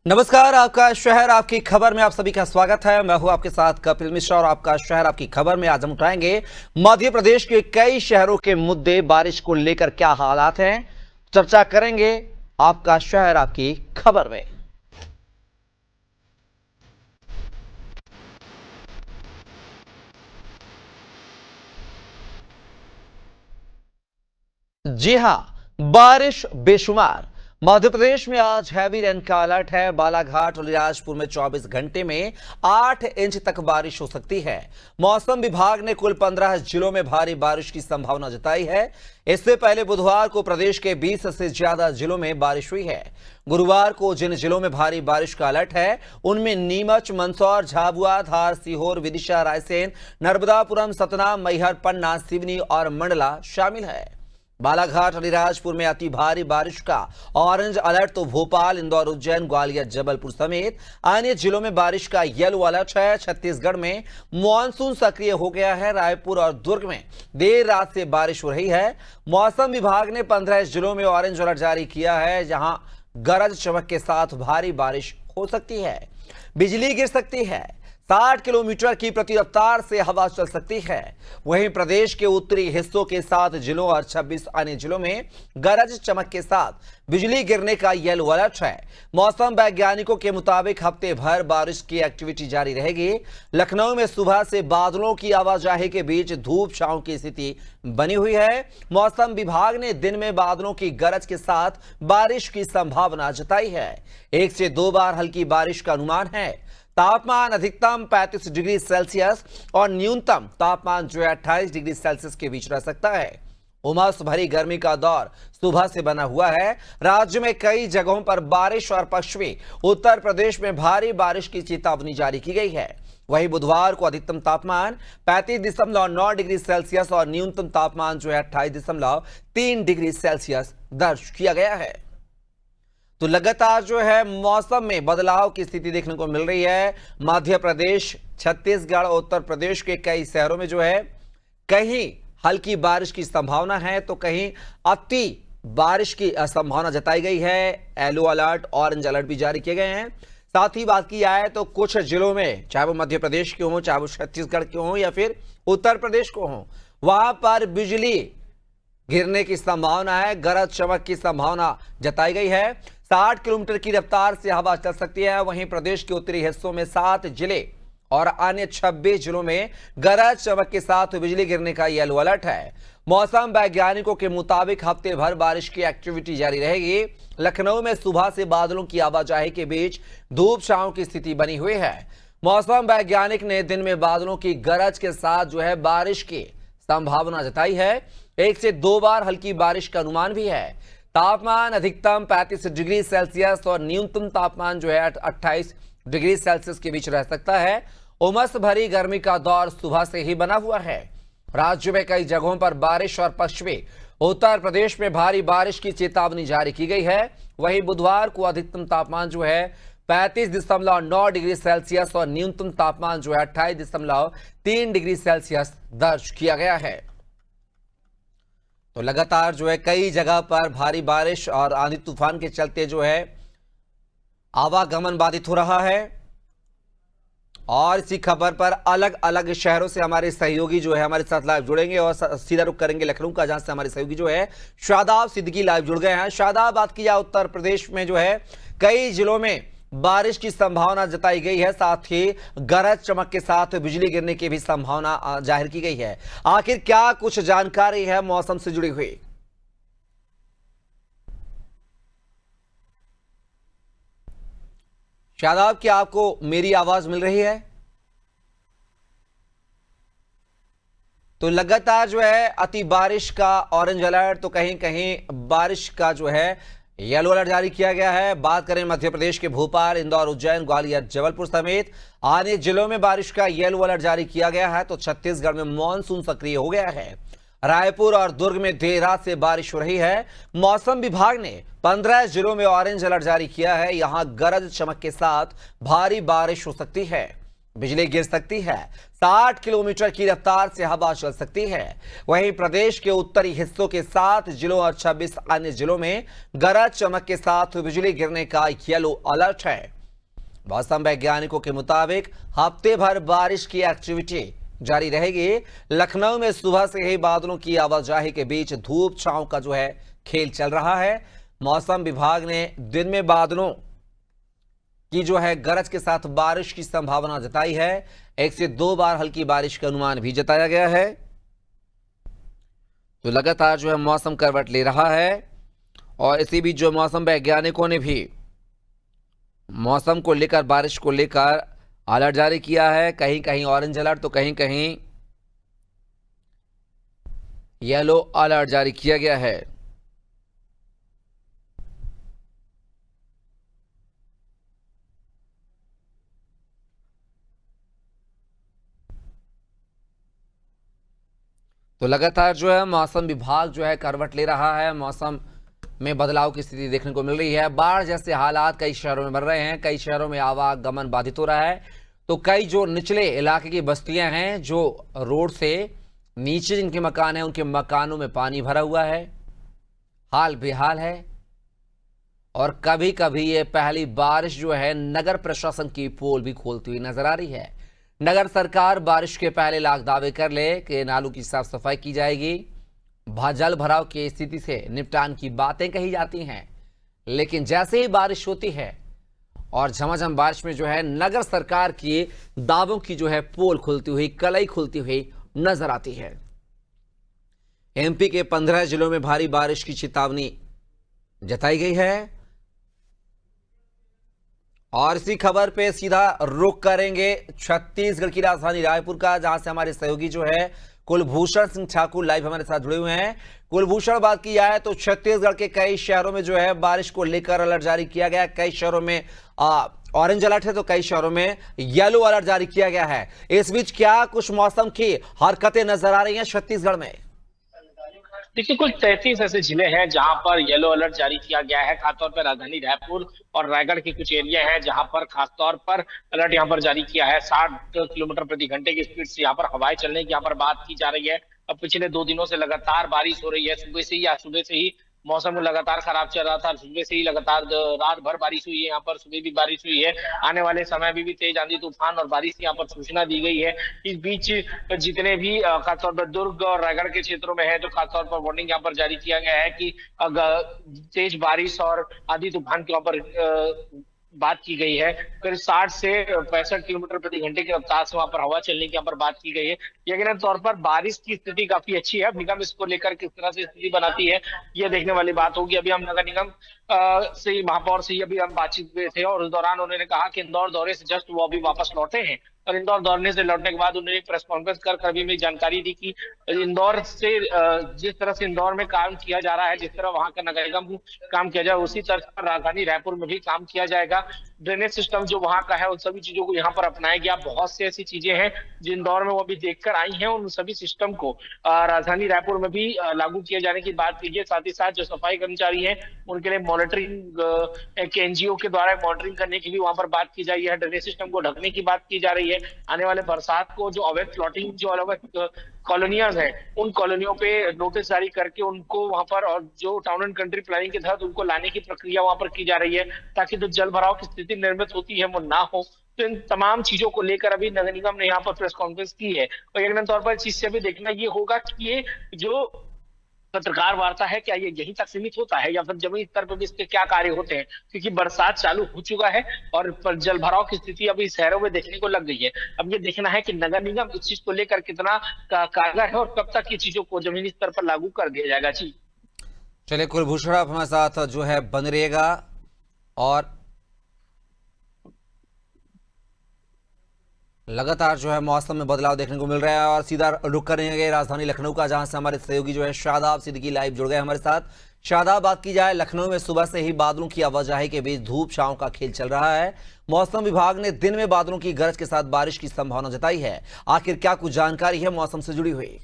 नमस्कार, आपका शहर आपकी खबर में आप सभी का स्वागत है। मैं हूं आपके साथ कपिल मिश्रा और आपका शहर आपकी खबर में आज हम उठाएंगे मध्य प्रदेश के कई शहरों के मुद्दे, बारिश को लेकर क्या हालात हैं, चर्चा करेंगे आपका शहर आपकी खबर में। जी हां, बारिश बेशुमार। मध्य प्रदेश में आज हैवी रेन का अलर्ट है। बालाघाट और अलीराजपुर में 24 घंटे में 8 इंच तक बारिश हो सकती है। मौसम विभाग ने कुल 15 जिलों में भारी बारिश की संभावना जताई है। इससे पहले बुधवार को प्रदेश के 20 से ज्यादा जिलों में बारिश हुई है। गुरुवार को जिन जिलों में भारी बारिश का अलर्ट है उनमें नीमच, मंदसौर, झाबुआ, धार, सीहोर, विदिशा, रायसेन, नर्मदापुरम, सतना, मैहर, पन्ना, सिवनी और मंडला शामिल है। बालाघाट, अलीराजपुर में अति भारी बारिश का ऑरेंज अलर्ट तो भोपाल, इंदौर, उज्जैन, ग्वालियर, जबलपुर समेत अन्य जिलों में बारिश का येलो अलर्ट है। छत्तीसगढ़ में मॉनसून सक्रिय हो गया है। रायपुर और दुर्ग में देर रात से बारिश हो रही है। मौसम विभाग ने 15 जिलों में ऑरेंज अलर्ट जारी किया है, जहां गरज चमक के साथ भारी बारिश हो सकती है, बिजली गिर सकती है, 60 किलोमीटर की प्रति रफ्तार से हवा चल सकती है। वहीं प्रदेश के उत्तरी हिस्सों के 7 जिलों और 26 अन्य जिलों में गरज चमक के साथ बिजली गिरने का येलो अलर्ट है। मौसम वैज्ञानिकों के मुताबिक हफ्ते भर बारिश की एक्टिविटी जारी रहेगी। लखनऊ में सुबह से बादलों की आवाजाही के बीच धूप छांव की स्थिति बनी हुई है। मौसम विभाग ने दिन में बादलों की गरज के साथ बारिश की संभावना जताई है। 1 से 2 बार हल्की बारिश का अनुमान है। तापमान अधिकतम 35 डिग्री सेल्सियस और न्यूनतम तापमान जो है 28 डिग्री सेल्सियस के बीच रह सकता है। उमस भरी गर्मी का दौर सुबह से बना हुआ है। राज्य में कई जगहों पर बारिश और पश्चिमी उत्तर प्रदेश में भारी बारिश की चेतावनी जारी की गई है। वहीं बुधवार को अधिकतम तापमान 35.9 डिग्री सेल्सियस और न्यूनतम तापमान जो है 28.3 डिग्री सेल्सियस दर्ज किया गया है। तो लगातार जो है मौसम में बदलाव की स्थिति देखने को मिल रही है। मध्य प्रदेश, छत्तीसगढ़, उत्तर प्रदेश के कई शहरों में जो है कहीं हल्की बारिश की संभावना है तो कहीं अति बारिश की संभावना जताई गई है। येलो अलर्ट, ऑरेंज अलर्ट भी जारी किए गए हैं। साथ ही बात की जाए तो कुछ जिलों में, चाहे वो मध्य प्रदेश के हों, चाहे वो छत्तीसगढ़ के हों या फिर उत्तर प्रदेश को हों, वहां पर बिजली गिरने की संभावना है, गरज चमक की संभावना जताई गई है। 60 किलोमीटर की रफ्तार से हवा चल सकती है। वहीं प्रदेश के उत्तरी हिस्सों में 7 जिले और अन्य 26 जिलों में गरज चमक के साथ बिजली गिरने का येलो अलर्ट है। मौसम वैज्ञानिकों के मुताबिक हफ्ते भर बारिश की एक्टिविटी जारी रहेगी। लखनऊ में सुबह से बादलों की आवाजाही के बीच धूप छांव की स्थिति बनी हुई है। मौसम वैज्ञानिक ने दिन में बादलों की गरज के साथ जो है बारिश की संभावना जताई है। 1 से 2 बार हल्की बारिश का अनुमान भी है। तापमान अधिकतम 35 डिग्री सेल्सियस और न्यूनतम तापमान जो है 28 डिग्री सेल्सियस के बीच रह सकता है। उमस भरी गर्मी का दौर सुबह से ही बना हुआ है। राज्य में कई जगहों पर बारिश और पश्चिमी उत्तर प्रदेश में भारी बारिश की चेतावनी जारी की गई है। वहीं बुधवार को अधिकतम तापमान जो है 35.9 डिग्री सेल्सियस और न्यूनतम तापमान जो है 28.3 डिग्री सेल्सियस दर्ज किया गया है। तो लगातार जो है कई जगह पर भारी बारिश और आंधी तूफान के चलते जो है आवागमन बाधित हो रहा है। और इसी खबर पर अलग अलग शहरों से हमारे सहयोगी जो है हमारे साथ लाइव जुड़ेंगे और सीधा रुख करेंगे लखनऊ का, जहां से हमारे सहयोगी जो है शादाब सिद्दीकी लाइव जुड़ गए हैं। शादाब, बात किया उत्तर प्रदेश में जो है कई जिलों में बारिश की संभावना जताई गई है, साथ ही गरज चमक के साथ बिजली गिरने की भी संभावना जाहिर की गई है। आखिर क्या कुछ जानकारी है मौसम से जुड़ी हुई? शादाब, क्या आपको मेरी आवाज मिल रही है? तो लगातार जो है अति बारिश का ऑरेंज अलर्ट तो कहीं कहीं बारिश का जो है येलो अलर्ट जारी किया गया है। बात करें मध्य प्रदेश के भोपाल, इंदौर, उज्जैन, ग्वालियर, जबलपुर समेत अन्य जिलों में बारिश का येलो अलर्ट जारी किया गया है। तो छत्तीसगढ़ में मॉनसून सक्रिय हो गया है। रायपुर और दुर्ग में देर रात से बारिश हो रही है। मौसम विभाग ने 15 जिलों में ऑरेंज अलर्ट जारी किया है। यहां गरज चमक के साथ भारी बारिश हो सकती है। बिजली गिर सकती है। 60 किलोमीटर की रफ्तार से हवा चल सकती है। वहीं प्रदेश के उत्तरी हिस्सों के 7 जिलों और 26 अन्य जिलों में गरज चमक के साथ बिजली गिरने का येलो अलर्ट है। मौसम वैज्ञानिकों के मुताबिक हफ्ते भर बारिश की एक्टिविटी जारी रहेगी। लखनऊ में सुबह से ही बादलों की आवाजाही के बीच धूप छांव का जो है खेल चल रहा है। मौसम विभाग ने दिन में बादलों की जो है गरज के साथ बारिश की संभावना जताई है। 1 से 2 बार हल्की बारिश का अनुमान भी जताया गया है। तो लगातार जो है मौसम करवट ले रहा है और इसी बीच जो मौसम वैज्ञानिकों ने भी मौसम को लेकर, बारिश को लेकर अलर्ट जारी किया है। कहीं कहीं ऑरेंज अलर्ट तो कहीं कहीं येलो अलर्ट जारी किया गया है। तो लगातार जो है मौसम विभाग जो है करवट ले रहा है। मौसम में बदलाव की स्थिति देखने को मिल रही है। बाढ़ जैसे हालात कई शहरों में बन रहे हैं। कई शहरों में आवागमन बाधित हो रहा है। तो कई जो निचले इलाके की बस्तियां हैं, जो रोड से नीचे जिनके मकान हैं, उनके मकानों में पानी भरा हुआ है, हाल बेहाल है। और कभी कभी ये पहली बारिश जो है नगर प्रशासन की पोल भी खोलती हुई नजर आ रही है। नगर सरकार बारिश के पहले लाख दावे कर ले कि नालों की साफ सफाई की जाएगी, जल भराव की स्थिति से निपटान की बातें कही जाती हैं। लेकिन जैसे ही बारिश होती है और झमाझम बारिश में जो है नगर सरकार की दावों की जो है पोल खुलती हुई, कलई खुलती हुई नजर आती है। एमपी के 15 जिलों में भारी बारिश की चेतावनी जताई गई है। और इसी खबर पे सीधा रुख करेंगे छत्तीसगढ़ की राजधानी रायपुर का, जहां से हमारे सहयोगी जो है कुलभूषण सिंह ठाकुर लाइव हमारे साथ जुड़े हुए हैं। कुलभूषण, बात की जाए तो छत्तीसगढ़ के कई शहरों में जो है बारिश को लेकर अलर्ट जारी किया गया। कई शहरों में ऑरेंज अलर्ट है तो कई शहरों में येलो अलर्ट जारी किया गया है। इस बीच क्या कुछ मौसम की हरकतें नजर आ रही हैं छत्तीसगढ़ में? देखिए, कुल 33 ऐसे जिले हैं जहां पर येलो अलर्ट जारी किया गया है। खासतौर पर राजधानी रायपुर और रायगढ़ के कुछ एरिया हैं जहां पर खासतौर पर अलर्ट यहां पर जारी किया है। 60 किलोमीटर प्रति घंटे की स्पीड से यहां पर हवाएं चलने की यहां पर बात की जा रही है। अब पिछले 2 दिनों से लगातार बारिश हो रही है। सुबह से ही मौसम लगातार खराब चल रहा था। सुबह से ही लगातार रात भर बारिश हुई है। यहाँ पर सुबह भी बारिश हुई है। आने वाले समय में भी तेज आंधी तूफान और बारिश की यहाँ पर सूचना दी गई है। इस बीच जितने भी खासतौर पर दुर्ग और रायगढ़ के क्षेत्रों में है, तो खासतौर पर वार्निंग यहाँ पर जारी किया गया है कि तेज बारिश और आंधी तूफान के यहाँ पर बात की गई है। करीब 60 से 65 किलोमीटर प्रति घंटे की रफ्तार से वहां पर हवा चलने की यहाँ पर बात की गई है। यकीनन तौर पर बारिश की स्थिति काफी अच्छी है। अब निगम इसको लेकर किस तरह से स्थिति बनाती है, यह देखने वाली बात होगी। अभी हम नगर निगम से, महापौर से अभी हम बातचीत में थे और उस दौरान उन्होंने कहा कि इंदौर दौरे से जस्ट वो अभी वापस लौटे हैं। और इंदौर दौरे से लौटने के बाद उन्होंने एक प्रेस कॉन्फ्रेंस कर अभी में जानकारी दी कि इंदौर से जिस तरह से इंदौर में काम किया जा रहा है, जिस तरह वहां का नगर निगम काम किया जाए, उसी तरह पर राजधानी रायपुर में भी काम किया जाएगा। ड्रेनेज सिस्टम जो वहां का है उन सभी चीजों को यहाँ पर अपनाया गया। बहुत सी ऐसी चीजें हैं जो इंदौर में वो अभी देखकर आई हैं, उन सभी सिस्टम को राजधानी रायपुर में भी लागू किए जाने की बात कीजिए। साथ ही साथ जो सफाई कर्मचारी हैं उनके लिए मॉनिटरिंग, एक एनजीओ के द्वारा मॉनिटरिंग करने की भी वहां पर बात की जा रही है। ड्रेनेज सिस्टम को ढकने की बात की जा रही है। आने वाले बरसात को जो अवैध प्लॉटिंग, जो अलग कॉलोनियाज हैं, उन कॉलोनियों पे नोटिस जारी करके उनको वहां पर, और जो टाउन एंड कंट्री प्लानिंग के तहत उनको लाने की प्रक्रिया वहां पर की जा रही है, ताकि जो जल भराव की स्थिति निर्मित होती है वो ना हो। तो इन तमाम चीजों को लेकर अभी नगर निगम ने यहाँ पर प्रेस कॉन्फ्रेंस की है। और यकीनन तौर पर इस चीज से भी देखना ये होगा कि ये जो पत्रकार वार्ता है, क्या ये यहीं तक सीमित होता है या फिर जमीन स्तर पर भी इसके क्या कार्य होते हैं, क्योंकि बरसात चालू हो चुका है और जल भराव की स्थिति अभी शहरों में देखने को लग गई है। अब ये देखना है कि नगर निगम इस चीज को लेकर कितना कारगर है और कब तक ये चीजों को जमीनी स्तर पर लागू कर दिया जाएगा। जी चलिए कुलभूषण, आप हमारे साथ जो है बन रहिएगा और लगातार जो है मौसम में बदलाव देखने को मिल रहा है। और सीधा रुक करेंगे राजधानी लखनऊ का, जहां से हमारे सहयोगी जो है शादाब सिद्दीकी लाइव जुड़ गए हमारे साथ। शादाब, बात की जाए लखनऊ में सुबह से ही बादलों की आवाजाही के बीच धूप छांव का खेल चल रहा है। मौसम विभाग ने दिन में बादलों की गरज के साथ बारिश की संभावना जताई है। आखिर क्या कुछ जानकारी है मौसम से जुड़ी हुई?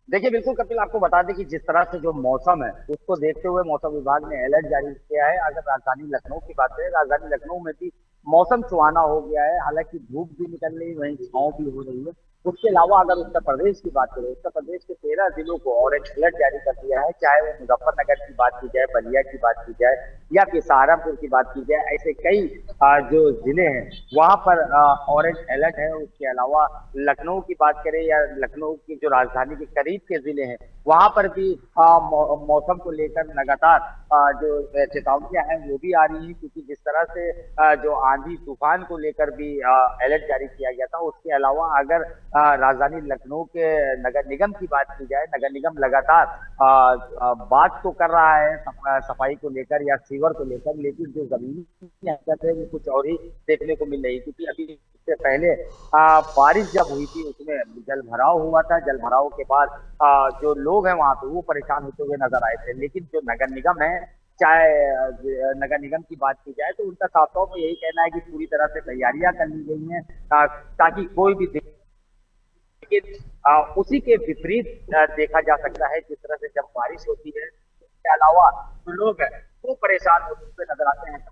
देखिए, बिल्कुल कपिल, आपको बता दें कि जिस तरह से जो मौसम है उसको देखते हुए मौसम विभाग ने अलर्ट जारी किया है। अगर राजधानी लखनऊ की बात करें, राजधानी लखनऊ में भी मौसम सुहाना हो गया है। हालांकि धूप भी निकल रही है, वहीं छांव भी हो रही है। उसके अलावा अगर उत्तर प्रदेश की बात करें, उत्तर प्रदेश के 13 जिलों को ऑरेंज अलर्ट जारी कर दिया है। चाहे वो मुजफ्फरनगर की बात की जाए, बलिया की बात की जाए या फिर सहारनपुर की बात की जाए, ऐसे कई जो जिले हैं वहां पर ऑरेंज अलर्ट है। उसके अलावा लखनऊ की बात करें या लखनऊ की जो राजधानी के करीब के जिले हैं वहां पर भी मौसम को लेकर लगातार जो चेतावनियां हैं वो भी आ रही हैं, क्योंकि जिस तरह से जो आंधी तूफान को लेकर भी अलर्ट जारी किया गया था। उसके अलावा अगर राजधानी लखनऊ के नगर निगम की बात की जाए, नगर निगम लगातार बात तो कर रहा है सफाई को लेकर या सीवर को लेकर, लेकिन जो जमीनी हकीकत है वो कुछ और ही देखने को मिल रही, क्योंकि अभी इससे पहले बारिश जब हुई थी उसमें जल भराव हुआ था। जल भराव के बाद जो लोग हैं वहां पे वो परेशान होते हुए नजर आए थे। लेकिन जो नगर निगम है, चाहे नगर निगम की बात की जाए, तो उनका साफ तौर पर यही कहना है कि पूरी तरह से तैयारियां कर ली गई हैं ताकि कोई भी, लेकिन उसी के विपरीत देखा जा सकता है जिस तरह से जब बारिश होती है, इसके अलावा जो लोग हैं वो परेशान होते हुए नजर आते हैं।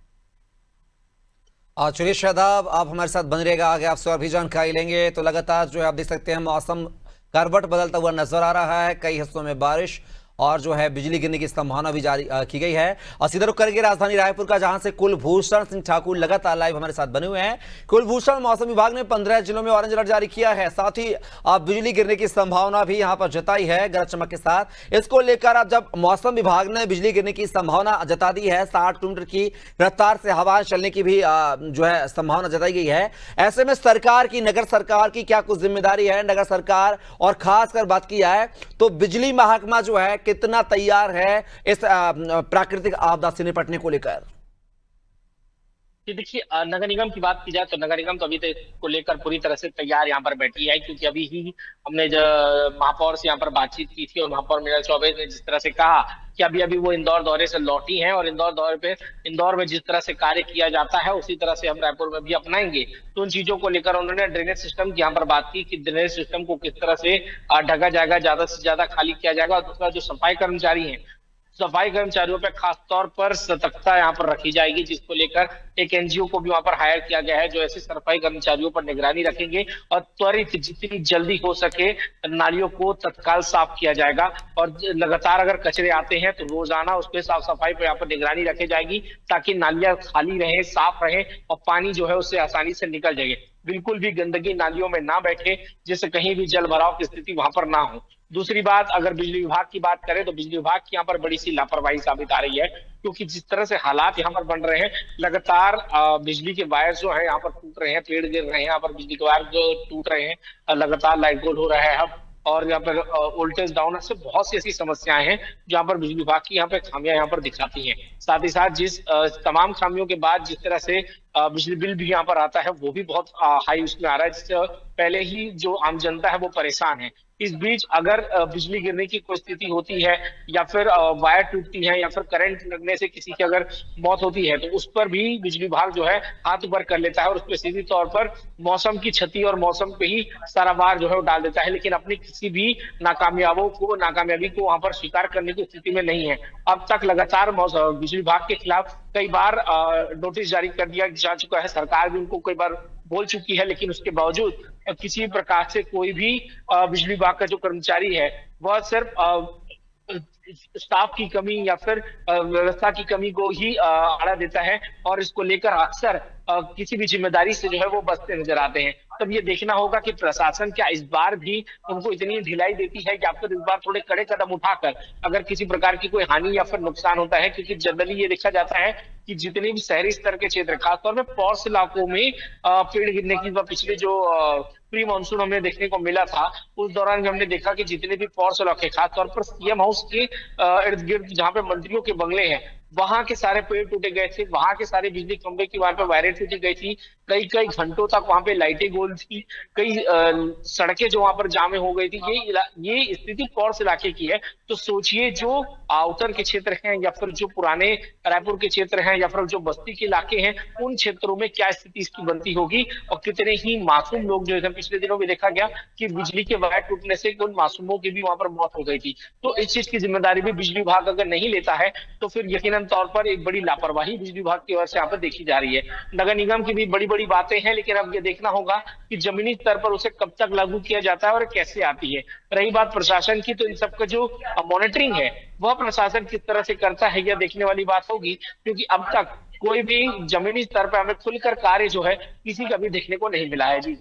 चलिए शादाब, आप हमारे साथ बन रहेगा, आगे आपसे और भी जानकारी लेंगे। तो लगातार जो है आप देख सकते हैं मौसम करवट बदलता हुआ नजर आ रहा है। कई हिस्सों में बारिश और जो है बिजली गिरने की संभावना भी जारी की गई है। और सीधे रुक करेंगे राजधानी रायपुर का, जहां से कुलभूषण सिंह ठाकुर लगातार लाइव हमारे साथ बने हुए हैं। कुलभूषण, मौसम विभाग ने 15 जिलों में ऑरेंज अलर्ट जारी किया है, साथ ही बिजली गिरने की संभावना भी यहां पर जताई है गरज चमक के साथ। इसको लेकर अब जब मौसम विभाग ने बिजली गिरने की संभावना जता दी है, 60 किलोमीटर की रफ्तार से हवा चलने की भी जो है संभावना जताई गई है, ऐसे में सरकार की, नगर सरकार की क्या कुछ जिम्मेदारी है? नगर सरकार और खासकर बात की जाए तो बिजली महकमा जो है कितना तैयार है इस प्राकृतिक आपदा से निपटने को लेकर? देखिए, नगर निगम की बात की जाए तो नगर निगम तो अभी तक को लेकर पूरी तरह से तैयार यहाँ पर बैठी है, क्योंकि अभी ही हमने महापौर से यहाँ पर बातचीत की थी और महापौर मीरा चौबे ने जिस तरह से कहा कि अभी अभी वो इंदौर दौरे से लौटी हैं और इंदौर में जिस तरह से कार्य किया जाता है उसी तरह से हम रायपुर में भी अपनाएंगे। तो उन चीजों को लेकर उन्होंने ड्रेनेज सिस्टम की यहाँ पर बात की कि ड्रेनेज सिस्टम को किस तरह से ढका जाएगा, ज्यादा से ज्यादा खाली किया जाएगा। और दूसरा जो सफाई कर्मचारी हैं, सफाई कर्मचारियों पर खासतौर पर सतर्कता यहाँ पर रखी जाएगी, जिसको लेकर एक एनजीओ को भी वहां पर हायर किया गया है जो ऐसे सफाई कर्मचारियों पर निगरानी रखेंगे और त्वरित जितनी जल्दी हो सके नालियों को तत्काल साफ किया जाएगा। और लगातार अगर कचरे आते हैं तो रोजाना उस पर साफ सफाई पर यहाँ पर निगरानी रखी जाएगी, ताकि नालियां खाली रहें, साफ रहें और पानी जो है उससे आसानी से निकल जाए। बिल्कुल भी गंदगी नालियों में ना बैठे, जिससे कहीं भी जल भराव की स्थिति वहां पर ना हो। दूसरी बात, अगर बिजली विभाग की बात करें तो बिजली विभाग की यहाँ पर बड़ी सी लापरवाही साबित आ रही है, क्योंकि जिस तरह से हालात यहाँ पर बन रहे हैं, लगातार बिजली के वायर जो है यहाँ पर टूट रहे हैं, पेड़ गिर रहे हैं, यहाँ पर बिजली के वायर जो टूट रहे हैं, लगातार लाइट गोल हो रहा है अब, और यहाँ पर वोल्टेज डाउन से बहुत सी ऐसी समस्याएं हैं जहाँ पर बिजली विभाग की यहाँ पे खामियां यहाँ पर दिखाती हैं। साथ ही साथ जिस तमाम खामियों के बाद जिस तरह से बिजली बिल भी यहाँ पर आता है वो भी बहुत हाई उसमें आ रहा है, जिससे पहले ही जो आम जनता है वो परेशान है। इस बीच अगर बिजली गिरने की कोई स्थिति होती है या फिर वायर टूटती है या फिर करंट लगने से किसी की अगर मौत होती है तो उस पर भी बिजली विभाग जो है हाथ ऊपर कर लेता है और उस पर सीधी तौर पर मौसम की क्षति और मौसम पे ही सारा भार जो है वो डाल देता है, लेकिन अपनी किसी भी नाकामयाबी को वहां पर स्वीकार करने की स्थिति में नहीं है। अब तक लगातार बिजली विभाग के खिलाफ कई बार नोटिस जारी कर दिया जा चुका है, सरकार भी उनको कई बार बोल चुकी है, लेकिन उसके बावजूद किसी प्रकार से कोई भी बिजली विभाग का जो कर्मचारी है वह सिर्फ स्टाफ की कमी या फिर व्यवस्था की कमी को ही आड़ा देता है और इसको लेकर अक्सर किसी भी जिम्मेदारी से जो है वो बचते नजर आते हैं। तब ये देखना होगा कि प्रशासन क्या इस बार भी उनको इतनी ढिलाई देती है या फिर इस बार थोड़े कड़े कदम उठाकर अगर किसी प्रकार की कोई हानि या फिर नुकसान होता है, क्योंकि जनरली ये देखा जाता है कि जितने भी शहरी स्तर के क्षेत्र, खासतौर में पॉश इलाकों में पेड़ गिरने की पिछले जो प्री मानसून हमें देखने को मिला था उस दौरान भी हमने देखा कि जितने भी पॉश इलाके, खासतौर पर सीएम हाउस के इर्द गिर्द जहाँ पे मंत्रियों के बंगले हैं वहां के सारे पेड़ टूटे गए थे, वहां के सारे बिजली खंभे की वहां पे वायरें टूटी गई थी, कई कई घंटों तक वहां पे लाइटें गोल थी, कई सड़कें जो वहां पर जामे हो गई थी। ये स्थिति पॉश इलाके की है। तो सोचिए जो आउटर के क्षेत्र हैं या फिर जो पुराने रायपुर के क्षेत्र हैं या फिर जो बस्ती के इलाके हैं, उन क्षेत्रों में क्या स्थिति इसकी बनती होगी और कितने ही मासूम लोग जो है, पिछले दिनों में देखा गया कि बिजली के वायर टूटने से उन मासूमों की भी वहां पर मौत हो गई थी। तो इस चीज की जिम्मेदारी भी बिजली विभाग अगर नहीं लेता है तो फिर यकीनन तौर पर एक बड़ी लापरवाही बिजली विभाग की ओर से यहाँ पर देखी जा रही है। नगर निगम की भी बड़ी बड़ी बातें हैं, लेकिन अब ये देखना होगा कि जमीनी स्तर पर उसे कब तक लागू किया जाता है और कैसे आती है। रही बात प्रशासन की, तो इन सबका जो मॉनिटरिंग है वह प्रशासन किस तरह से करता है, यह देखने वाली बात होगी, क्योंकि अब तक कोई भी जमीनी स्तर पर हमें खुलकर कार्य जो है किसी का भी देखने को नहीं मिला है। जी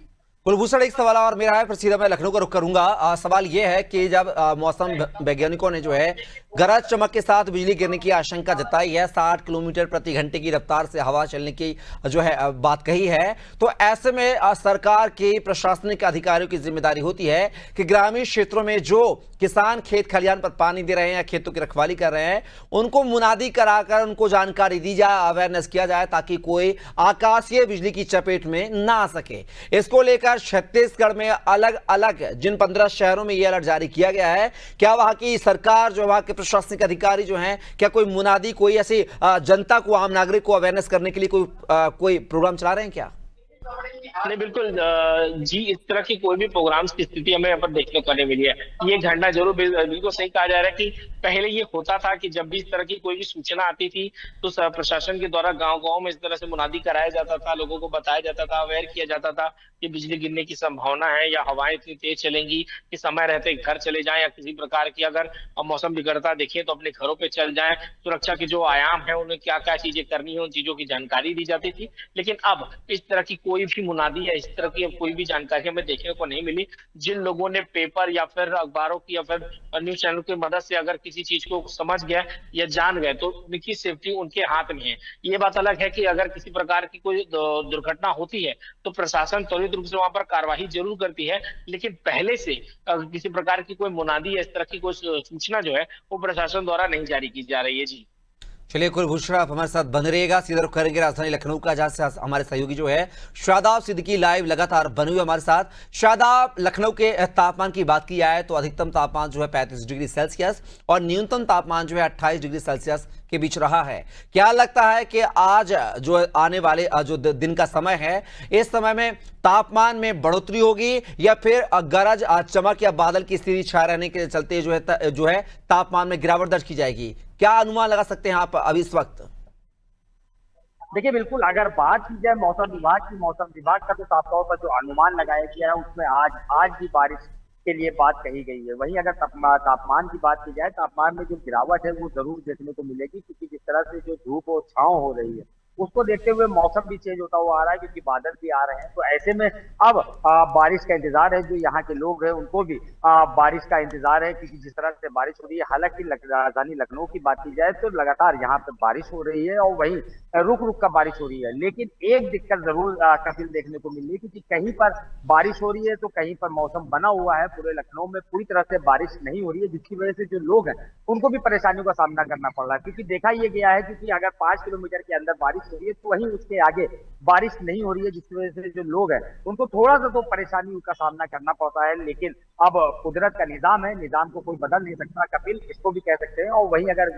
कुलभूषण, एक सवाल और मेरा है, फिर सीधा मैं लखनऊ का रुख करूंगा। सवाल यह है कि जब मौसम वैज्ञानिकों ने जो है गरज चमक के साथ बिजली गिरने की आशंका जताई है, 60 किलोमीटर प्रति घंटे की रफ्तार से हवा चलने की जो है बात कही है, तो ऐसे में सरकार के प्रशासनिक अधिकारियों की जिम्मेदारी होती है कि ग्रामीण क्षेत्रों में जो किसान खेत खलिहान पर पानी दे रहे हैं या खेतों की रखवाली कर रहे हैं, उनको मुनादी कराकर उनको जानकारी दी जाए, अवेयरनेस किया जाए, ताकि कोई आकाशीय बिजली की चपेट में ना आ सके। इसको लेकर छत्तीसगढ़ में अलग अलग जिन 15 शहरों में यह अलर्ट जारी किया गया है, क्या वहां की सरकार, जो वहां के प्रशासनिक अधिकारी जो हैं, क्या कोई मुनादी, कोई ऐसी जनता को, आम नागरिक को अवेयरनेस करने के लिए कोई प्रोग्राम चला रहे हैं क्या? नहीं, बिल्कुल जी, इस तरह की कोई भी प्रोग्राम्स की स्थिति हमें यहाँ पर देखने को नहीं मिली है। ये घटना जरूर बिल्कुल सही कहा जा रहा है कि पहले ये होता था कि जब भी इस तरह की कोई भी सूचना आती थी तो प्रशासन के द्वारा गांव-गांव में इस तरह से मुनादी कराया जाता था, लोगों को बताया जाता था, अवेयर किया जाता था कि बिजली गिरने की संभावना है या हवाएं इतनी तेज चलेंगी कि समय रहते घर चले जाएं, या किसी प्रकार की अगर मौसम बिगड़ता देखें तो अपने घरों पे चल जाएं। सुरक्षा के जो आयाम है, उन्हें क्या क्या चीजें करनी है, उन चीजों की जानकारी दी जाती थी। लेकिन अब इस तरह की कोई भी मुनादी या इस तरह की कोई भी जानकारी हमें देखने को नहीं मिली। जिन लोगों ने पेपर या फिर अखबारों की या फिर न्यूज चैनल की मदद से अगर किसी चीज को समझ गए या जान गए तो उनकी सेफ्टी उनके हाथ में है। ये बात अलग है कि अगर किसी प्रकार की कोई दुर्घटना होती है तो प्रशासन त्वरित रूप से वहां पर कार्रवाई जरूर करती है, लेकिन पहले से किसी प्रकार की कोई मुनादी या इस तरह की कोई सूचना जो है वो प्रशासन द्वारा नहीं जारी की जा रही है। जी चलिए कुलभूषण, आप हमारे साथ बने रहिएगा। सीधा रुख करेंगे राजधानी लखनऊ का, जहां से हमारे सहयोगी जो है शादाब सिद्दीकी लाइव लगातार बने हुए हमारे साथ। शादाब, लखनऊ के तापमान की बात की जाए तो अधिकतम तापमान जो है 35 डिग्री सेल्सियस और न्यूनतम तापमान जो है 28 डिग्री सेल्सियस के बीच रहा है। क्या लगता है कि आज जो आने वाले जो दिन का समय है, इस समय में तापमान में बढ़ोतरी होगी या फिर गरज चमक या बादल की स्थिति छाए रहने के चलते जो है तापमान में गिरावट दर्ज की जाएगी? क्या अनुमान लगा सकते हैं आप अभी इस वक्त? देखिए, बिल्कुल अगर बात की जाए मौसम विभाग का तो साफ तौर पर जो अनुमान लगाया गया है उसमें आज भी बारिश के लिए बात कही गई है। वहीं अगर तापमान की बात की जाए, तापमान में जो गिरावट है वो जरूर देखने को मिलेगी, क्योंकि जिस तरह से जो धूप और छांव हो रही है उसको देखते हुए मौसम भी चेंज होता हुआ आ रहा है, क्योंकि बादल भी आ रहे हैं। तो ऐसे में अब बारिश का इंतजार है। जो यहाँ के लोग हैं उनको भी बारिश का इंतजार है, क्योंकि जिस तरह से बारिश हो रही है, हालांकि राजधानी लखनऊ की बात की जाए तो लगातार यहाँ पे बारिश हो रही है और वहीं रुक रुक कर बारिश हो रही है। लेकिन एक दिक्कत जरूर कपिल देखने को मिल रही है, क्योंकि कहीं पर बारिश हो रही है तो कहीं पर मौसम बना हुआ है। पूरे लखनऊ में पूरी तरह से बारिश नहीं हो रही है, जिसकी वजह से जो लोग हैं उनको भी परेशानियों का सामना करना पड़ रहा है। क्योंकि देखा यह गया है क्योंकि अगर 5 किलोमीटर के अंदर बारिश हो रही है तो वहीं उसके आगे बारिश नहीं हो रही है, जिसकी वजह से जो लोग हैं उनको थोड़ा सा तो परेशानी का सामना करना पड़ता है। लेकिन अब कुदरत का निजाम है, निजाम को कोई बदल नहीं सकता कपिल, इसको भी कह सकते हैं। और वहीं अगर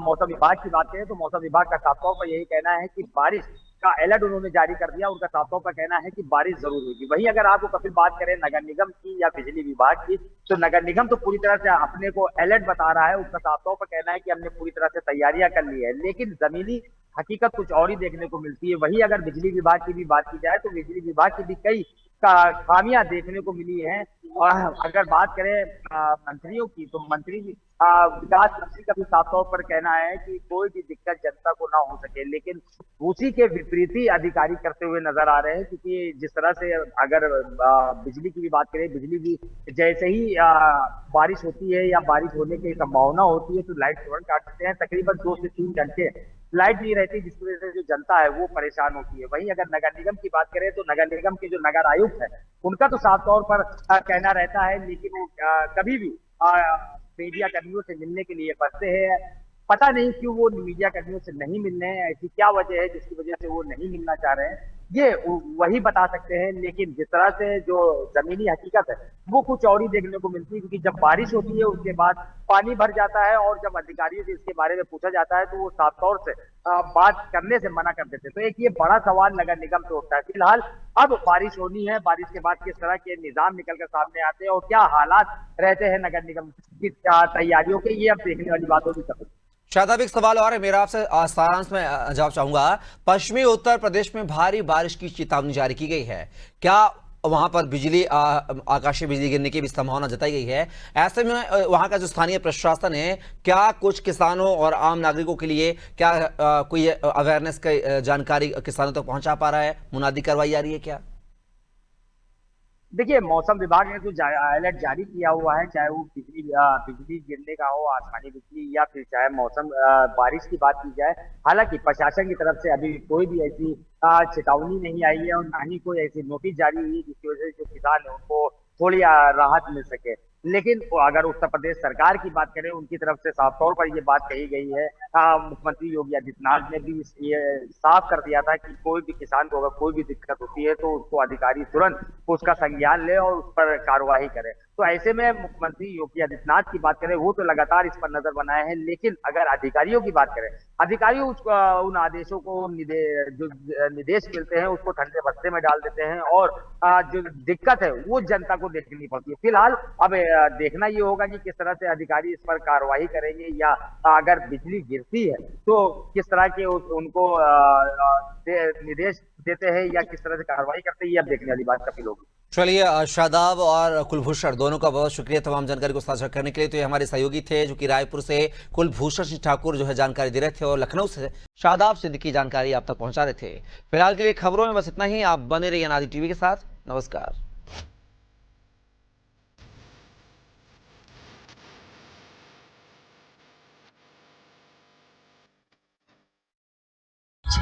मौसम विभाग की बात करें तो मौसम विभाग का साफ तौर पर यही कहना है कि बारिश का अलर्ट उन्होंने जारी कर दिया। उनका साफ तौर पर कहना है कि बारिश जरूर होगी। वहीं अगर आपको कपिल बात करें नगर निगम की या बिजली विभाग की, तो नगर निगम तो पूरी तरह से अपने को अलर्ट बता रहा है। उसका साफ तौर पर कहना है कि हमने पूरी तरह से तैयारियां कर ली है, लेकिन जमीनी हकीकत कुछ और ही देखने को मिलती है। वहीं अगर बिजली विभाग की भी बात की जाए तो बिजली विभाग की भी कई खामियां देखने को मिली हैं। और अगर बात करें मंत्रियों की, तो मंत्री विकास मंत्री का भी साफ तौर पर कहना है कि कोई भी दिक्कत जनता को ना हो सके, लेकिन उसी के विपरीत ही अधिकारी करते हुए नजर आ रहे हैं। क्योंकि जिस तरह से अगर बिजली की भी बात करें, बिजली भी जैसे ही बारिश होती है या बारिश होने की संभावना होती है तो लाइट तुरंत काटते हैं। तकरीबन 2 से 3 घंटे लाइट नहीं रहती, जिसकी वजह से जो जनता है वो परेशान होती है। वहीं अगर नगर निगम की बात करें तो नगर निगम के जो नगर आयुक्त है उनका तो साफ तौर पर कहना रहता है, लेकिन वो कभी भी मीडिया कर्मियों से मिलने के लिए बसते हैं। पता नहीं क्यों वो मीडिया कर्मियों से नहीं मिल रहे हैं, ऐसी क्या वजह है जिसकी वजह से वो नहीं मिलना चाह रहे हैं। ये वही बता सकते हैं। लेकिन जिस तरह से जो जमीनी हकीकत है वो कुछ और ही देखने को मिलती है, क्योंकि जब बारिश होती है उसके बाद पानी भर जाता है और जब अधिकारियों से इसके बारे में पूछा जाता है तो वो साफ तौर से बात करने से मना कर देते हैं। तो एक ये बड़ा सवाल नगर निगम से उठता है। फिलहाल अब बारिश होनी है, बारिश के बाद किस तरह के निजाम निकल कर सामने आते हैं और क्या हालात रहते हैं नगर निगम की तैयारियों के, ये अब देखने वाली बात होगी। सब शादाब, एक सवाल और है मेरा आपसे, सारांश में जवाब चाहूंगा। पश्चिमी उत्तर प्रदेश में भारी बारिश की चेतावनी जारी की गई है, क्या वहां पर बिजली आकाशीय बिजली गिरने की भी संभावना जताई गई है? ऐसे में वहां का जो स्थानीय प्रशासन है, क्या कुछ किसानों और आम नागरिकों के लिए क्या कोई अवेयरनेस की जानकारी किसानों तक पहुंचा पा रहा है? मुनादी करवाई जा रही है क्या? देखिए, मौसम विभाग ने तो अलर्ट जारी किया हुआ है, चाहे वो बिजली गिरने का हो, आसमानी बिजली, या फिर चाहे मौसम बारिश की बात की जाए। हालांकि प्रशासन की तरफ से अभी कोई भी ऐसी चेतावनी नहीं आई है और ना ही कोई ऐसी नोटिस जारी हुई जिसकी वजह से जो किसान है उनको थोड़ी राहत मिल सके। लेकिन अगर उत्तर प्रदेश सरकार की बात करें, उनकी तरफ से साफ तौर पर ये बात कही गई है। मुख्यमंत्री योगी आदित्यनाथ ने भी ये साफ कर दिया था कि कोई भी किसान को अगर कोई भी दिक्कत होती है तो उसको अधिकारी तुरंत उसका संज्ञान ले और उस पर कार्रवाई करे। तो ऐसे में मुख्यमंत्री योगी आदित्यनाथ की बात करें, वो तो लगातार इस पर नजर बनाए हैं। लेकिन अगर अधिकारियों की बात करें, अधिकारी उन आदेशों को जो निर्देश मिलते हैं उसको ठंडे बस्ते में डाल देते हैं और जो दिक्कत है वो जनता को देखनी पड़ती है। फिलहाल अब देखना ये होगा कि किस तरह से अधिकारी इस पर कार्रवाई करेंगे, या अगर बिजली गिरती है तो किस तरह के उनको निर्देश देते हैं या किस तरह से कार्रवाई करते हैं, ये अब देखने वाली बात कपिल होगी। चलिए, शादाब और कुलभूषण दोनों का बहुत शुक्रिया तमाम जानकारी को साझा करने के लिए। तो ये हमारे सहयोगी थे जो कि रायपुर से कुलभूषण सिंह ठाकुर जो है जानकारी दे रहे थे, और लखनऊ से शादाब सिद्दीकी जानकारी आप तक पहुंचा रहे थे। फिलहाल के लिए खबरों में बस इतना ही। आप बने रहिए अनादि टीवी के साथ। नमस्कार।